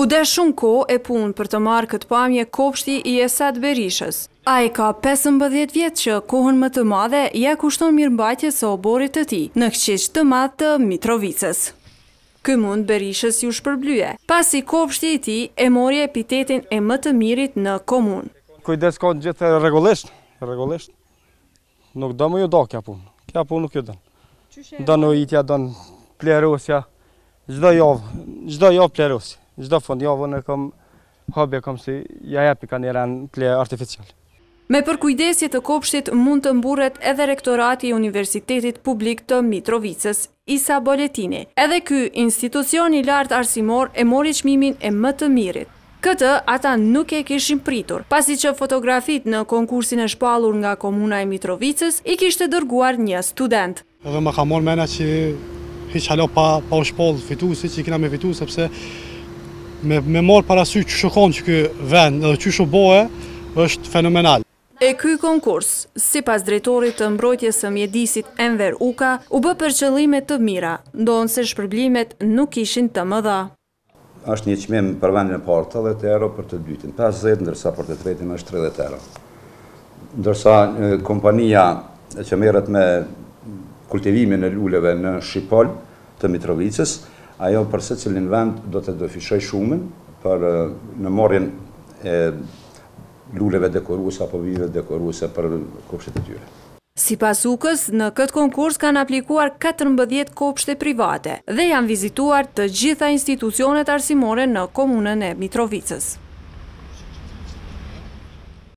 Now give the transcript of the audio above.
U dhe shumë kohë e punë për të marrë këtë pamje kopshti i Esad Berishës. Ai ka 15 vjetë që kohën më të madhe ja kushton mirëmbajtjes së oborit të tij në Këqiq të Madh të Mitrovicës. Ky mund Berishës ju shpërblye, pasi kopshti i tij e mori epitetin e më të mirit në komunë. Kujdes ka gjithë rregullisht. Nuk do më ju do kja punë. Kja punë nuk ju do. Do në ujitja, do në plerosja. Çdo javë plerosja. Çdo fund javën e kam habi kam si ja jepi ka një ren ple artificial. Me përkujdesje të kopshtit mund të mburret edhe rektorati i Universitetit Publik të Mitrovicës, Isa Boletini. Edhe ky institucion i lartë arsimor e mori çmimin e më të mirit. Këtë ata nuk e kishin pritur, pasi që fotografit në konkursin e shpallur nga komuna e Mitrovicës i kishte dërguar një student. Edhe më ka marrë mena që hiç halo pa u shpall fituesi që kena me fitu, sepse me marrë parasysh që shokon që ky vend edhe që shobohe është fenomenal. E ky konkurs, sipas drejtorit të mbrojtjes së mjedisit Enver Uka, u bë për qëllime të mira, ndonse shpërblimet nuk ishin të mëdha. Është një çmim për vendin e parë 80 euro, për të dytin 50, ndërsa për të tretin është 30 euro. Ndërsa kompania që merret me kultivimin e luleve në Shqipol të Mitrovicës, ajo për secilin vend do të dëfishoj shumën për në marrjen e luleve dekoruese apo vijve dekoruese për kopshtet e tyre. Sipas Ukës, në këtë konkurs kanë aplikuar 14 kopshte private dhe janë vizituar të gjitha institucionet arsimore në komunën e Mitrovicës.